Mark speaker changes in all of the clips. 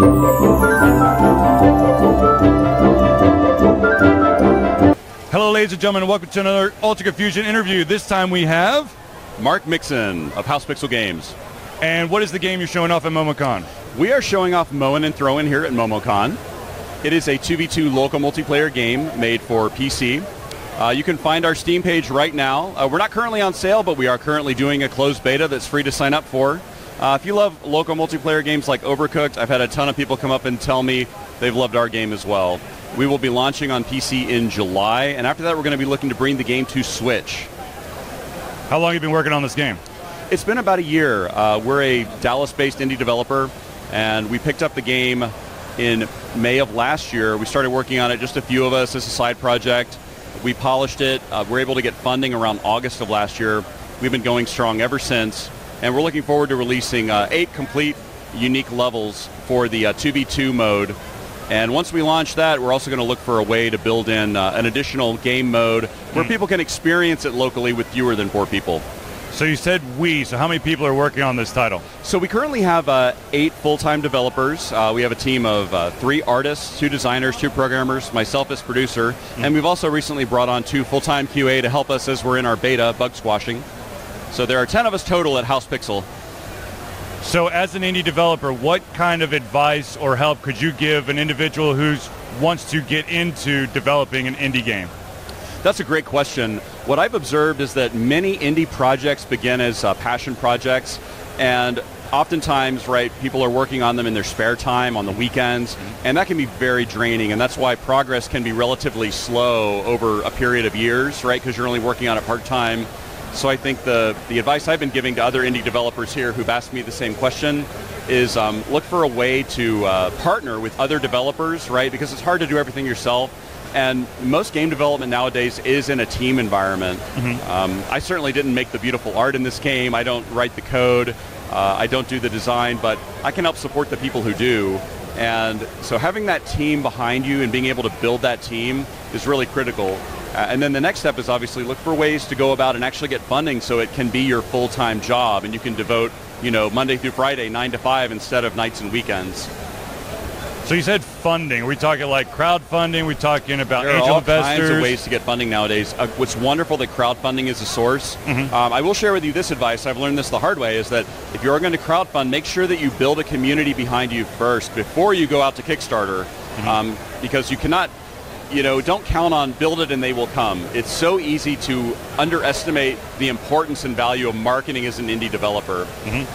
Speaker 1: Hello, ladies and gentlemen, and welcome to another Ultra Confusion interview. This time we have
Speaker 2: Marc Maxon of House Pixel Games.
Speaker 1: And what is the game you're showing off at MomoCon?
Speaker 2: We are showing off Mowin and Throwin here at MomoCon. It is a 2v2 local multiplayer game made for PC. You can find our Steam page right now. We're not currently on sale, but we are currently doing a closed beta that's free to sign up for. If you love local multiplayer games like Overcooked, I've had a ton of people come up and tell me they've loved our game as well. We will be launching on PC in July, and after that we're going to be looking to bring the game to Switch.
Speaker 1: How long have you been working on this game?
Speaker 2: It's been about a year. We're a Dallas-based indie developer, and we picked up the game in May of last year. We started working on it, just a few of us, as a side project. We polished it. We were able to get funding around August of last year. We've been going strong ever since, and we're looking forward to releasing 8 complete unique levels for the 2v2 mode. And once we launch that, we're also going to look for a way to build in an additional game mode where people can experience it locally with fewer than 4 people.
Speaker 1: So you said we, so how many people are working on this title?
Speaker 2: So we currently have 8 full-time developers. We have a team of 3 artists, 2 designers, 2 programmers, myself as producer, and we've also recently brought on 2 full-time QA to help us as we're in our beta, bug squashing. So there are 10 of us total at House Pixel.
Speaker 1: So as an indie developer, what kind of advice or help could you give an individual who wants to get into developing an indie game?
Speaker 2: That's a great question. What I've observed is that many indie projects begin as passion projects, and oftentimes, right, people are working on them in their spare time on the weekends, and that can be very draining, and that's why progress can be relatively slow over a period of years, right, because you're only working on it part-time. So I think the advice I've been giving to other indie developers here who've asked me the same question is look for a way to partner with other developers, right, because it's hard to do everything yourself. And most game development nowadays is in a team environment. I certainly didn't make the beautiful art in this game. I don't write the code. I don't do the design, but I can help support the people who do. And so having that team behind you and being able to build that team is really critical. And then the next step is obviously look for ways to go about and actually get funding so it can be your full-time job and you can devote, Monday through Friday, 9 to 5 instead of nights and weekends.
Speaker 1: So you said funding. Are we talking like crowdfunding? Are we talking about
Speaker 2: angel
Speaker 1: investors?
Speaker 2: There are all kinds of ways to get funding nowadays. What's wonderful that crowdfunding is a source. I will share with you this advice. I've learned this the hard way, is that if you're going to crowdfund, make sure that you build a community behind you first before you go out to Kickstarter. Because you cannot, don't count on build it and they will come. It's so easy to underestimate the importance and value of marketing as an indie developer.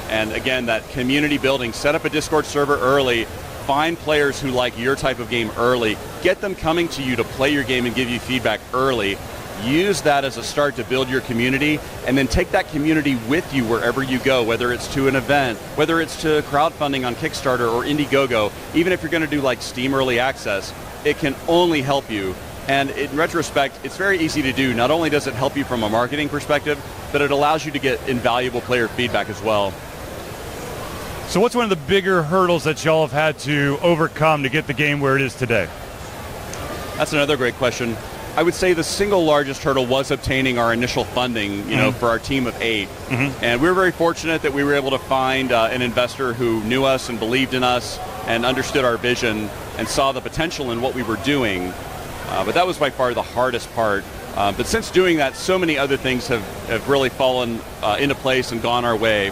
Speaker 2: And again, that community building, set up a Discord server early, find players who like your type of game early, get them coming to you to play your game and give you feedback early. Use that as a start to build your community, and then take that community with you wherever you go, whether it's to an event, whether it's to crowdfunding on Kickstarter or Indiegogo. Even if you're going to do like Steam Early Access, it can only help you. And in retrospect, it's very easy to do. Not only does it help you from a marketing perspective, but it allows you to get invaluable player feedback as well.
Speaker 1: So what's one of the bigger hurdles that y'all have had to overcome to get the game where it is today?
Speaker 2: That's another great question. I would say the single largest hurdle was obtaining our initial funding, for our team of 8. And we were very fortunate that we were able to find an investor who knew us and believed in us and understood our vision and saw the potential in what we were doing. But that was by far the hardest part. But since doing that, so many other things have really fallen into place and gone our way.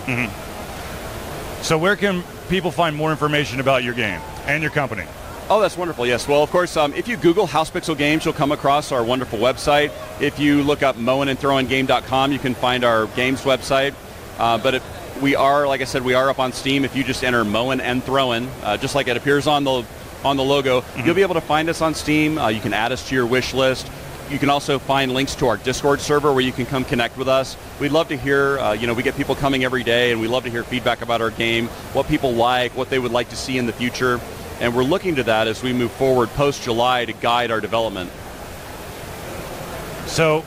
Speaker 1: So where can people find more information about your game and your company?
Speaker 2: Oh, that's wonderful, yes. Well, of course, if you Google House Pixel Games, you'll come across our wonderful website. If you look up mowinandthrowingame.com, you can find our games website. But we are, like I said, we are up on Steam. If you just enter Mowin and Throwin, just like it appears on the logo, you'll be able to find us on Steam. You can add us to your wish list. You can also find links to our Discord server where you can come connect with us. We'd love to hear, we get people coming every day, and we love to hear feedback about our game, what people like, what they would like to see in the future. And we're looking to that as we move forward post-July to guide our development.
Speaker 1: So,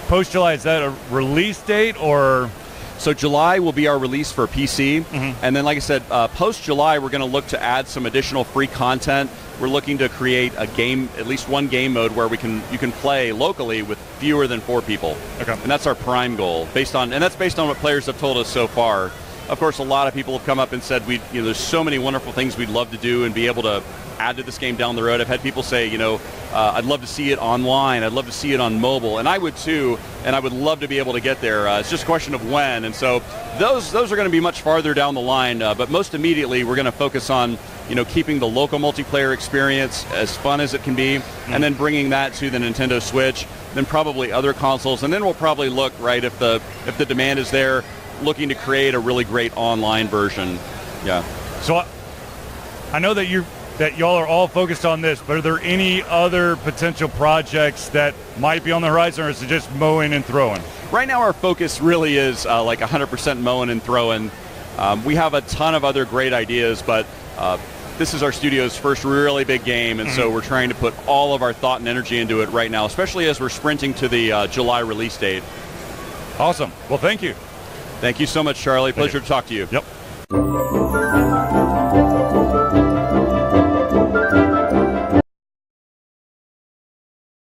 Speaker 1: post-July, is that a release date or?
Speaker 2: So July will be our release for PC. And then, like I said, post-July, we're going to look to add some additional free content. We're looking to create a game, at least one game mode where you can play locally with fewer than 4 people.
Speaker 1: Okay.
Speaker 2: And that's our prime goal, and that's based on what players have told us so far. of course, a lot of people have come up and said, there's so many wonderful things we'd love to do and be able to add to this game down the road. I've had people say, I'd love to see it online. I'd love to see it on mobile. And I would too, and I would love to be able to get there. It's just a question of when. And so those are going to be much farther down the line. But most immediately, we're going to focus on, keeping the local multiplayer experience as fun as it can be, and then bringing that to the Nintendo Switch, then probably other consoles. And then we'll probably look, right, if the demand is there, looking to create a really great online version. Yeah.
Speaker 1: So I know that y'all are all focused on this, but are there any other potential projects that might be on the horizon, or is it just Mowin and Throwin?
Speaker 2: Right now our focus really is like 100% Mowin and Throwin. We have a ton of other great ideas, but this is our studio's first really big game, and so we're trying to put all of our thought and energy into it right now, especially as we're sprinting to the July release date.
Speaker 1: Awesome. Well, thank you.
Speaker 2: Thank you so much, Charlie. Pleasure to talk to you.
Speaker 1: Yep.